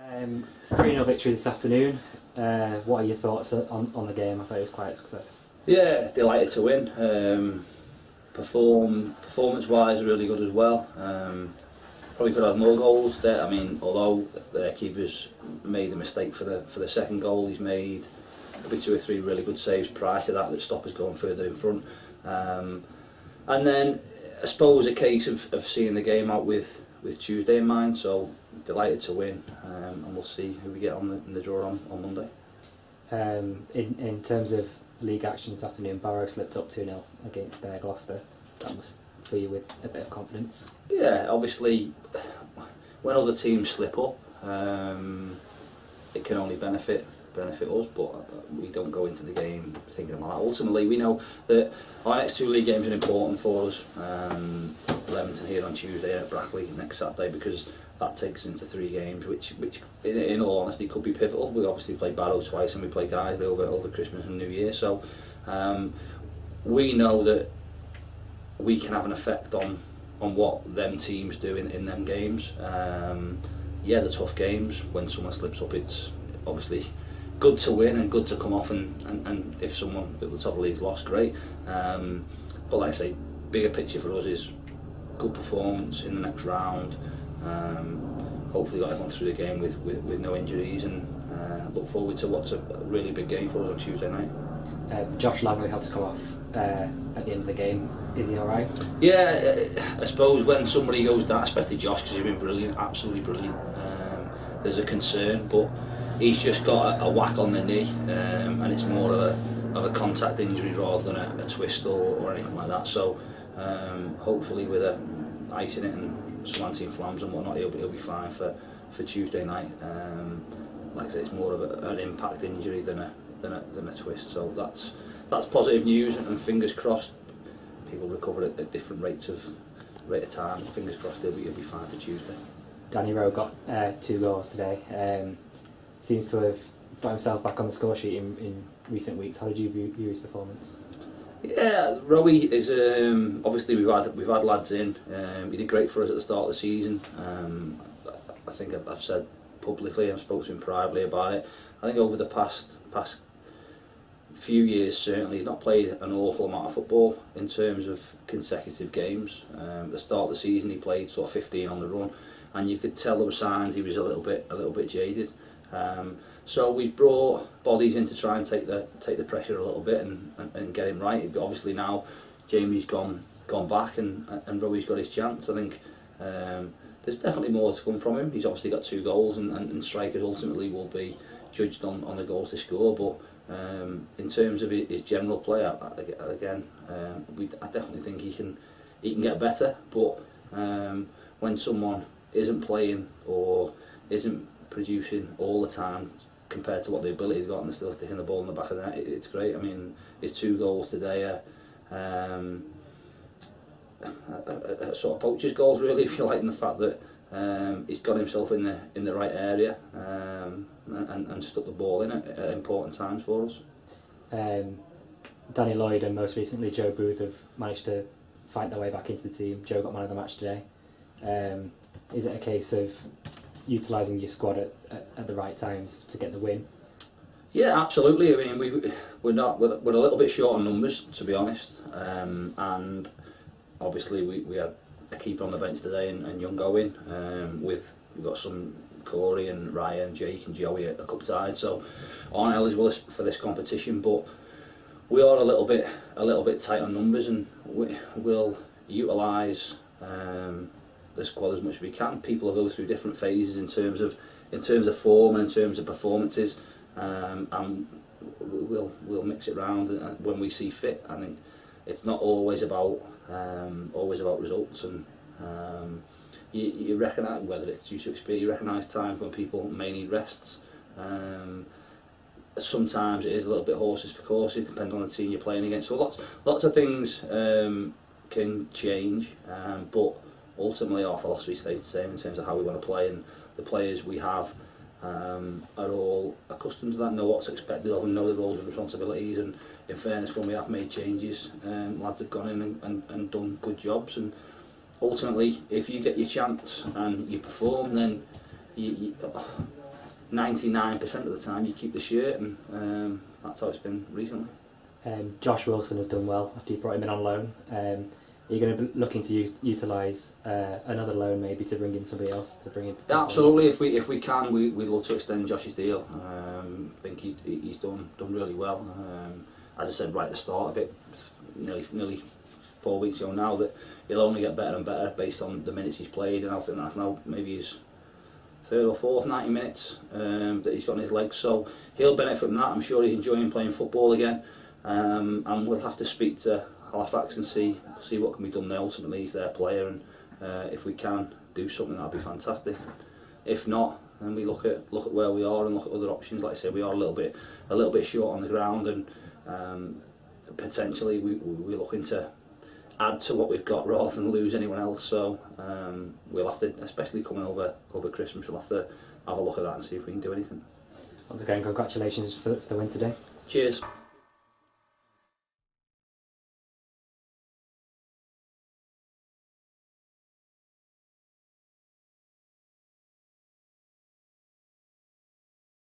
3-0 victory this afternoon. What are your thoughts on the game? I thought it was quite a success. Yeah, delighted to win. Performance-wise, really good as well. Probably could have more goals there. I mean, although the keeper's made a mistake for the second goal, he's made maybe 2 or 3 really good saves prior to that stop us going further in front. And then I suppose a case of seeing the game out with Tuesday in mind. So delighted to win, and we'll see who we get in the draw on Monday. In terms of league action this afternoon, Barrow slipped up 2-0 against Gloucester. That must fill you with a bit of confidence. Yeah, obviously, when other teams slip up, it can only benefit us, but we don't go into the game thinking about that. Ultimately, we know that our next 2 league games are important for us. Leamington here on Tuesday and at Brackley next Saturday, because that takes us into 3 games, which in all honesty could be pivotal. We obviously play Barrow twice and we play Gainsborough over Christmas and New Year, so we know that we can have an effect on what them teams do in them games. Yeah, the tough games, when someone slips up, it's obviously good to win and good to come off, and if someone at the top of the league's lost, great. But like I say, bigger picture for us is good performance in the next round. Hopefully got everyone through the game with no injuries, and look forward to what's a really big game for us on Tuesday night. Josh Langley had to come off at the end of the game. Is he alright? Yeah, I suppose when somebody goes down, especially Josh, because he's been brilliant, absolutely brilliant, there's a concern, but he's just got a whack on the knee, and it's more of a contact injury rather than a twist or anything like that. So hopefully with ice in it and some anti-inflammatories and whatnot, he'll be fine for Tuesday night. Like I say, it's more of an impact injury than a twist. So that's positive news, and fingers crossed people recover at different rate of time. Fingers crossed he'll be fine for Tuesday. Danny Rowe got 2 goals today. Seems to have got himself back on the score sheet in recent weeks. How did you view his performance? Yeah, Rowe is obviously we've had lads in. He did great for us at the start of the season. I think I've said publicly, I've spoken to him privately about it. I think over the past few years, certainly he's not played an awful amount of football in terms of consecutive games. At the start of the season, he played sort of 15 on the run, and you could tell there were signs he was a little bit jaded. So we've brought bodies in to try and take the pressure a little bit and get him right. But obviously now Jamie's gone back and Rowy's got his chance. I think there's definitely more to come from him. He's obviously got 2 goals, and strikers ultimately will be judged on the goals they score. But in terms of his general play, again, I definitely think he can get better. But when someone isn't playing or isn't producing all the time compared to what the ability they've got, and they're still sticking the ball in the back of the net, it's great. I mean, his 2 goals today are sort of poacher's goals, really, if you like, in the fact that he's got himself in the right area and stuck the ball in at important times for us. Danny Lloyd and most recently Joe Booth have managed to fight their way back into the team. Joe got man of the match today. Is it a case of utilising your squad at the right times to get the win? Yeah, absolutely. I mean, we're a little bit short on numbers, to be honest, and obviously we had a keeper on the bench today and Young going. We've got some Corey and Ryan, Jake and Joey at cup side, so aren't eligible for this competition. But we are a little bit tight on numbers, and we'll utilise the squad as much as we can. People will go through different phases in terms of form and in terms of performances, and we'll mix it round when we see fit. I think it's not always about results, and you recognise, whether it's due to experience, you recognise times when people may need rests. Sometimes it is a little bit horses for courses, depending on the team you're playing against. So lots of things can change, but ultimately our philosophy stays the same in terms of how we want to play, and the players we have are all accustomed to that, know what's expected of them, know the roles and responsibilities, and in fairness, when we have made changes, lads have gone in and done good jobs, and ultimately if you get your chance and you perform, then 99% of the time you keep the shirt, and that's how it's been recently. Josh Wilson has done well after you brought him in on loan. Are you going to be looking to utilise another loan maybe to bring in somebody else to bring in? Absolutely, if we can, we'd love to extend Josh's deal. I think he's done really well. As I said right at the start of it, nearly 4 weeks ago now, that he'll only get better and better based on the minutes he's played, and I think that's now maybe his third or fourth 90 minutes that he's got on his legs. So he'll benefit from that. I'm sure he's enjoying playing football again, and we'll have to speak to Halifax and see what can be done there. Ultimately, he's their player, and if we can do something, that'd be fantastic. If not, then we look at where we are and look at other options. Like I say, we are a little bit short on the ground, and potentially we're looking to add to what we've got rather than lose anyone else. So we'll have to, especially coming over Christmas, we'll have to have a look at that and see if we can do anything. Once again, congratulations for the win today. Cheers.